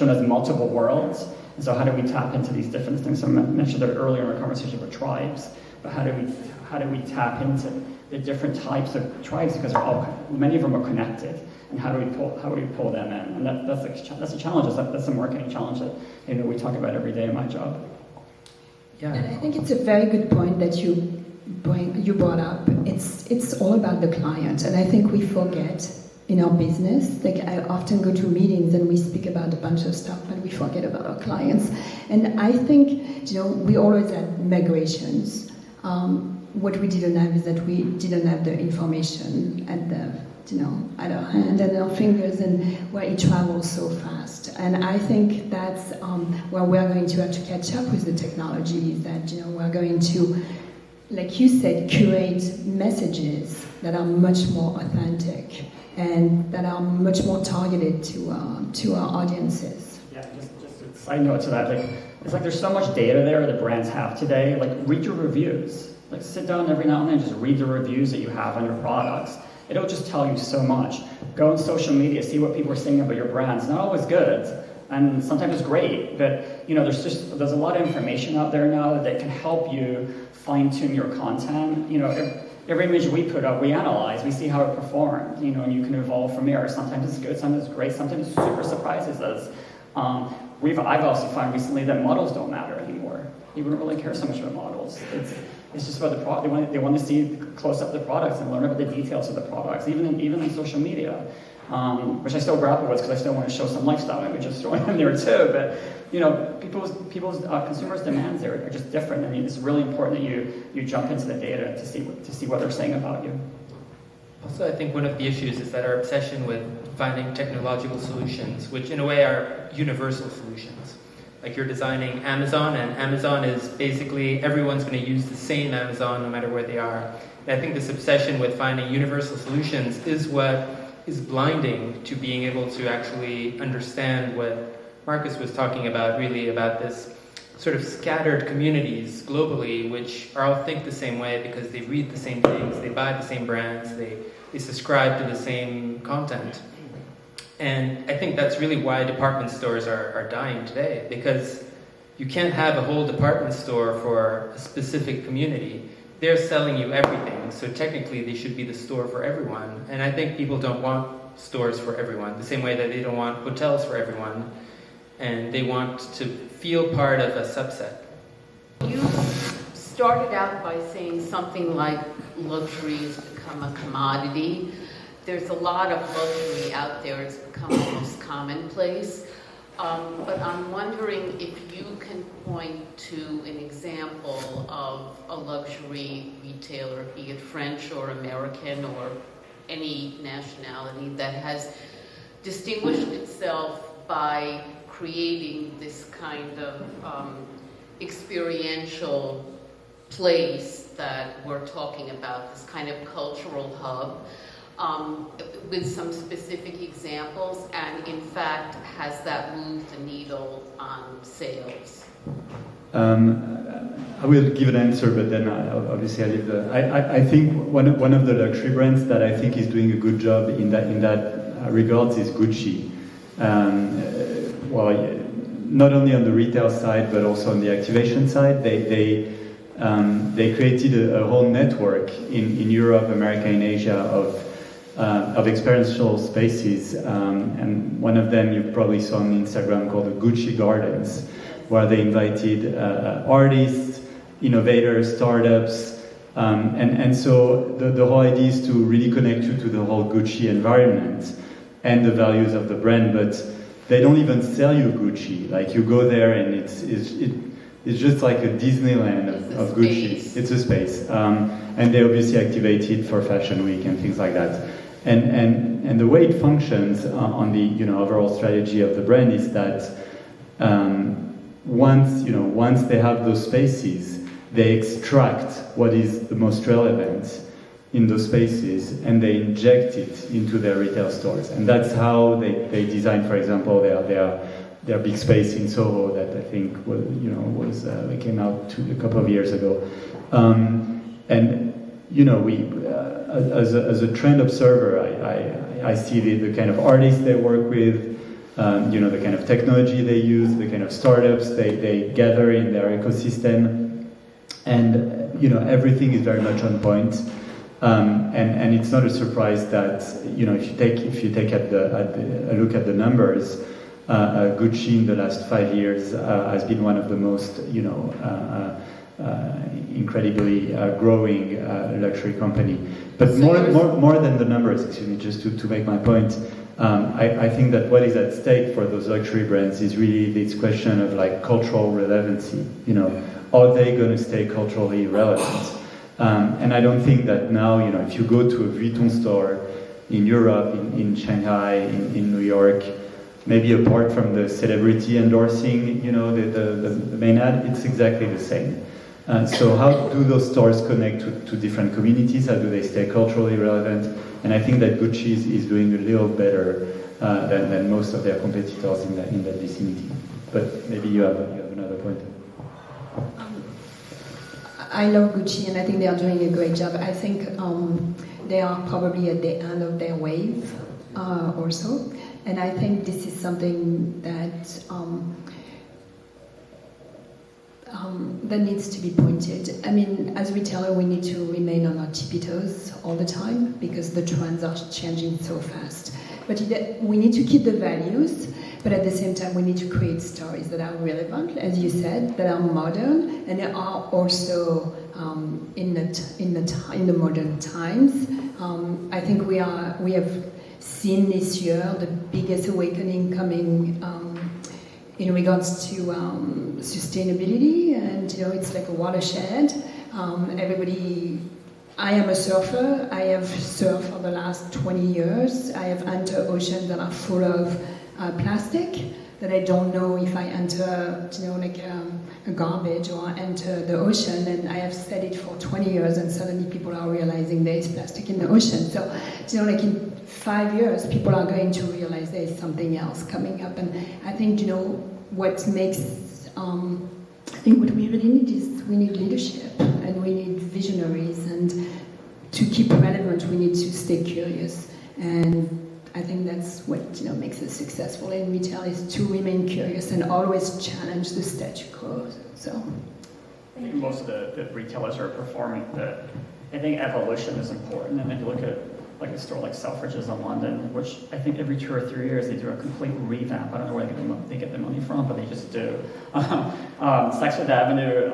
[SPEAKER 5] us multiple worlds. And so how do we tap into these different things? So I mentioned that earlier in our conversation with tribes, but how do we tap into the different types of tribes, because many of them are connected, and how do we pull them in? And that's a challenge. That's a marketing challenge that we talk about every day in my job.
[SPEAKER 8] Yeah. And I think it's a very good point that you brought up. It's all about the client, and I think we forget in our business. Like I often go to meetings and we speak about a bunch of stuff, but we forget about our clients. And I think we always had migrations. What we didn't have is that we didn't have the information at our hand and our fingers, and where it travels so fast. And I think that's where we're going to have to catch up with the technology. That we're going to, like you said, curate messages that are much more authentic and that are much more targeted to our audiences.
[SPEAKER 5] Yeah, just a side note to that. It's like there's so much data there that brands have today. Like, read your reviews. Like, sit down every now and then, just read the reviews that you have on your products. It'll just tell you so much. Go on social media, see what people are saying about your brand. It's not always good, and sometimes it's great, but there's a lot of information out there now that can help you fine-tune your content. every image we put up, we analyze, we see how it performed, you know, and you can evolve from there. Sometimes it's good, sometimes it's great, sometimes it super surprises us. I've also found recently that models don't matter anymore. People don't really care so much about models. It's just about the product. They want to see close up the products and learn about the details of the products, even in social media, which I still grapple with because I still want to show some lifestyle images thrown in there too. But you know, people's consumers' demands are just different. I mean, it's really important that you jump into the data to see what they're saying about you.
[SPEAKER 3] Also, I think one of the issues is that our obsession with finding technological solutions, which in a way are universal solutions. Like you're designing Amazon, and Amazon is basically everyone's going to use the same Amazon no matter where they are. And I think this obsession with finding universal solutions is what is blinding to being able to actually understand what Markus was talking about, really about this sort of scattered communities globally, which all think the same way because they read the same things, they buy the same brands, they subscribe to the same content. And I think that's really why department stores are dying today, because you can't have a whole department store for a specific community. They're selling you everything, so technically they should be the store for everyone. And I think people don't want stores for everyone, the same way that they don't want hotels for everyone, and they want to feel part of a subset.
[SPEAKER 10] You started out by saying something like luxury has become a commodity. There's a lot of luxury out there. It's become almost commonplace. But I'm wondering if you can point to an example of a luxury retailer, be it French or American or any nationality, that has distinguished itself by creating this kind of experiential place that we're talking about, this kind of cultural hub. With some specific examples, and in fact, has that moved the needle on sales?
[SPEAKER 2] I will give an answer, but then obviously I leave I think one of the luxury brands that I think is doing a good job in that regards is Gucci. Well, not only on the retail side, but also on the activation side, they created a whole network in Europe, America, and Asia of experiential spaces, and one of them you probably saw on Instagram called the Gucci Gardens, where they invited artists, innovators, startups, and so the whole idea is to really connect you to the whole Gucci environment and the values of the brand, but they don't even sell you Gucci. Like you go there and it's just like a Disneyland of Gucci. It's a space, and they obviously activate it for Fashion Week and things like that. And the way it functions on the overall strategy of the brand is that once they have those spaces, they extract what is the most relevant in those spaces and they inject it into their retail stores. And that's how they design, for example, their big space in Soho that I think they came out a couple of years ago. As a trend observer, I see the kind of artists they work with, the kind of technology they use, the kind of startups they gather in their ecosystem, and everything is very much on point. And it's not a surprise that if you take a look at the numbers, Gucci in the last 5 years has been one of the most incredibly growing luxury company. But more than the numbers, excuse me, just to make my point, I think that what is at stake for those luxury brands is really this question of like cultural relevancy. Are they going to stay culturally relevant? And I don't think that now, if you go to a Vuitton store in Europe, in Shanghai, in New York, maybe apart from the celebrity endorsing, the main ad, it's exactly the same. So how do those stores connect to different communities? How do they stay culturally relevant? And I think that Gucci is doing a little better than most of their competitors in that vicinity. But maybe you have another point.
[SPEAKER 8] I love Gucci, and I think they are doing a great job. I think they are probably at the end of their wave or so. And I think this is something that that needs to be pointed. I mean, as retailer, we need to remain on our tippy toes all the time because the trends are changing so fast. But we need to keep the values, but at the same time, we need to create stories that are relevant, as you said, that are modern, and that are also in the modern times. I think we have seen this year the biggest awakening coming in regards to sustainability, and it's like a watershed. I am a surfer. I have surfed for the last 20 years. I have entered oceans that are full of plastic that I don't know if I enter, a garbage or enter the ocean. And I have said it for 20 years, and suddenly people are realizing there is plastic in the ocean. So, in 5 years, people are going to realize there is something else coming up. And I think, what makes, I think what we really need is we need leadership, and we need visionaries, and to keep relevant, we need to stay curious. And I think that's what makes us successful in retail, is to remain curious and always challenge the status quo. So,
[SPEAKER 5] I think most of the retailers are performing I think evolution is important. And if you look at like a store like Selfridges in London, which I think every 2 or 3 years they do a complete revamp. I don't know where they get the money from, but they just do. Saks Avenue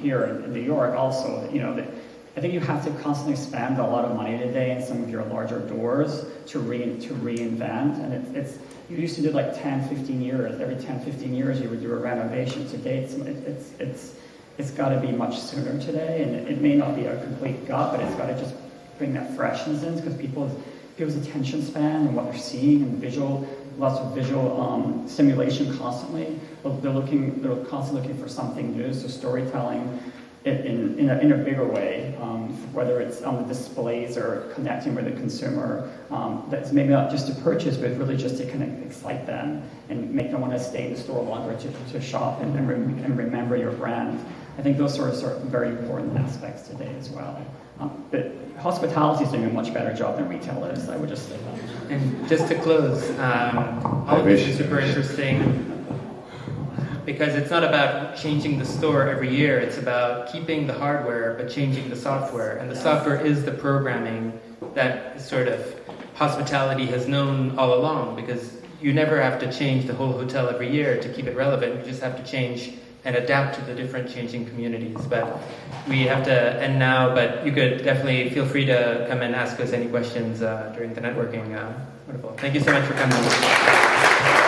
[SPEAKER 5] here in New York also, I think you have to constantly spend a lot of money today in some of your larger doors to reinvent. And it's you used to do like 10, 15 years. Every 10, 15 years you would do a renovation. Today it's got to be much sooner today, and it may not be a complete gut, but it's got to just bring that freshness in, because people's attention span and what they're seeing and lots of visual stimulation constantly. They're constantly looking for something new. So storytelling in a bigger way, whether it's on the displays or connecting with the consumer, that's maybe not just to purchase, but really just to kind of excite them and make them want to stay in the store longer to shop and remember your brand. I think those sorts are very important aspects today as well. But hospitality is doing a much better job than retail is, I would just say that.
[SPEAKER 3] And just to close, all of this is super interesting because it's not about changing the store every year, it's about keeping the hardware but changing the software. And the software is the programming that sort of hospitality has known all along, because you never have to change the whole hotel every year to keep it relevant. You just have to change and adapt to the different changing communities. But we have to end now, but you could definitely feel free to come and ask us any questions during the networking. Wonderful. Thank you so much for coming.